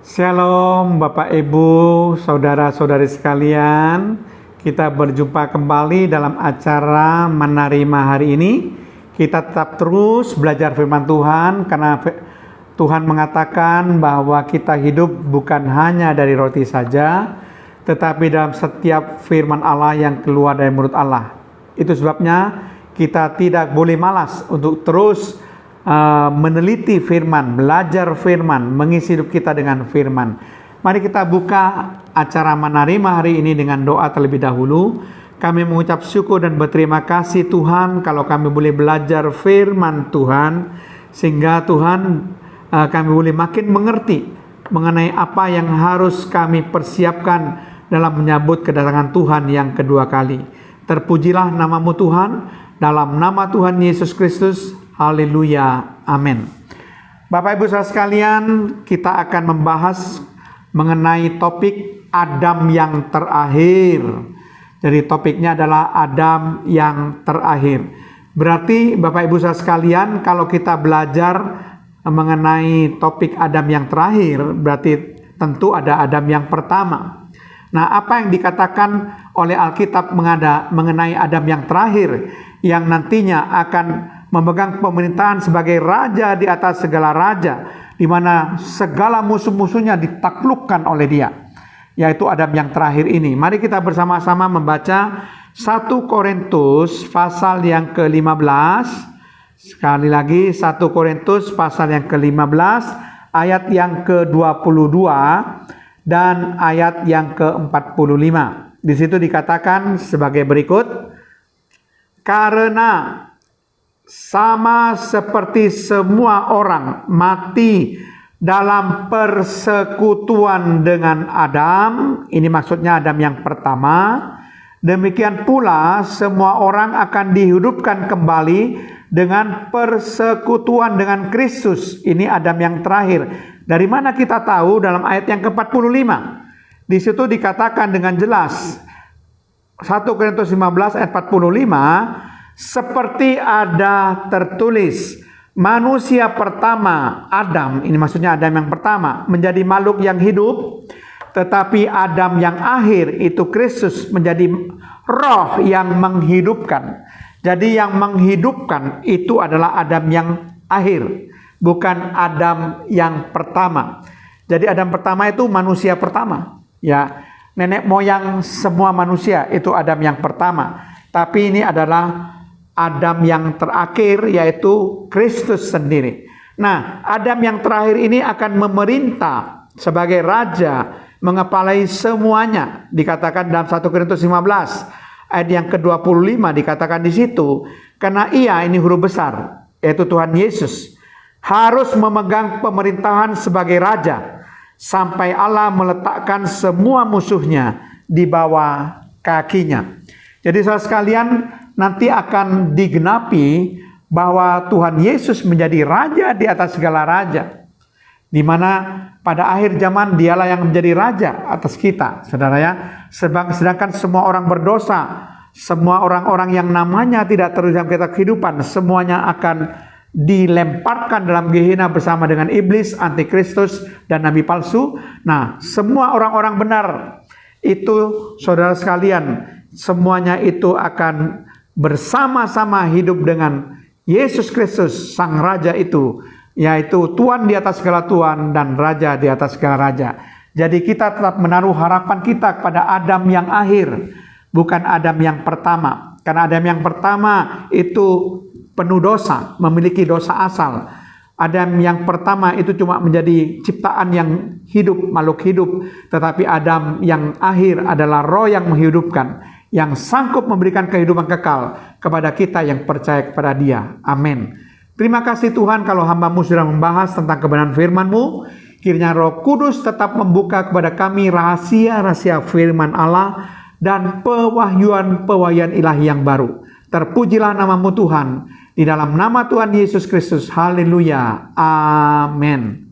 Shalom Bapak Ibu, saudara-saudari sekalian. Kita berjumpa kembali dalam acara Menerima hari ini. Kita tetap terus belajar firman Tuhan karena Tuhan mengatakan bahwa kita hidup bukan hanya dari roti saja, tetapi dalam setiap firman Allah yang keluar dari mulut Allah. Itu sebabnya kita tidak boleh malas untuk terus meneliti firman, belajar firman, mengisi hidup kita dengan firman. Mari kita buka acara Menerima hari ini dengan doa terlebih dahulu. Kami mengucap syukur dan berterima kasih Tuhan kalau kami boleh belajar firman Tuhan, sehingga Tuhan kami boleh makin mengerti mengenai apa yang harus kami persiapkan dalam menyambut kedatangan Tuhan yang kedua kali. Terpujilah namamu Tuhan, dalam nama Tuhan Yesus Kristus. Haleluya, amin. Bapak Ibu saudara sekalian, kita akan membahas mengenai topik Adam yang terakhir. Jadi topiknya adalah Adam yang terakhir. Berarti Bapak Ibu saudara sekalian, kalau kita belajar mengenai topik Adam yang terakhir, berarti tentu ada Adam yang pertama. Nah, apa yang dikatakan oleh Alkitab mengenai Adam yang terakhir, yang nantinya akan memegang pemerintahan sebagai raja di atas segala raja, di mana segala musuh-musuhnya ditaklukkan oleh dia, yaitu Adam yang terakhir ini. Mari kita bersama-sama membaca 1 Korintus pasal yang ke-15. Sekali lagi 1 Korintus pasal yang ke-15 ayat yang ke-22 dan ayat yang ke-45. Di situ dikatakan sebagai berikut: karena sama seperti semua orang mati dalam persekutuan dengan Adam, ini maksudnya Adam yang pertama, demikian pula semua orang akan dihidupkan kembali dengan persekutuan dengan Kristus. Ini Adam yang terakhir. Dari mana kita tahu? Dalam ayat yang ke-45. Di situ dikatakan dengan jelas, 1 Korintus 15 ayat 45, seperti ada tertulis, manusia pertama Adam, ini maksudnya Adam yang pertama, menjadi makhluk yang hidup, tetapi Adam yang akhir itu Kristus menjadi roh yang menghidupkan. Jadi yang menghidupkan itu adalah Adam yang akhir, bukan Adam yang pertama. Jadi Adam pertama itu manusia pertama, ya, nenek moyang semua manusia itu Adam yang pertama. Tapi ini adalah Adam yang terakhir, yaitu Kristus sendiri. Nah, Adam yang terakhir ini akan memerintah sebagai raja, mengepalai semuanya. Dikatakan dalam 1 Korintus 15 ayat yang ke-25 dikatakan di situ, karena ia, ini huruf besar, yaitu Tuhan Yesus, harus memegang pemerintahan sebagai raja sampai Allah meletakkan semua musuhnya di bawah kakinya. Jadi saudara sekalian, nanti akan digenapi bahwa Tuhan Yesus menjadi raja di atas segala raja, di mana pada akhir zaman dialah yang menjadi raja atas kita, saudara ya. Sedangkan semua orang berdosa, semua orang-orang yang namanya tidak tertulis dalam kitab kehidupan, semuanya akan dilemparkan dalam Gehenna bersama dengan iblis, antikristus, dan nabi palsu. Nah, semua orang-orang benar itu, saudara sekalian, semuanya itu akan bersama-sama hidup dengan Yesus Kristus, Sang Raja itu, yaitu Tuhan di atas segala Tuhan dan Raja di atas segala Raja. Jadi kita tetap menaruh harapan kita kepada Adam yang akhir, bukan Adam yang pertama. Karena Adam yang pertama itu penuh dosa, memiliki dosa asal. Adam yang pertama itu cuma menjadi ciptaan yang hidup, makhluk hidup. Tetapi Adam yang akhir adalah roh yang menghidupkan, yang sanggup memberikan kehidupan kekal kepada kita yang percaya kepada Dia. Amin. Terima kasih Tuhan kalau hamba-Mu sudah membahas tentang kebenaran firman-Mu. Kiranya Roh Kudus tetap membuka kepada kami rahasia-rahasia firman Allah dan pewahyuan-pewahyuan ilahi yang baru. Terpujilah namamu Tuhan. Di dalam nama Tuhan Yesus Kristus. Haleluya. Amin.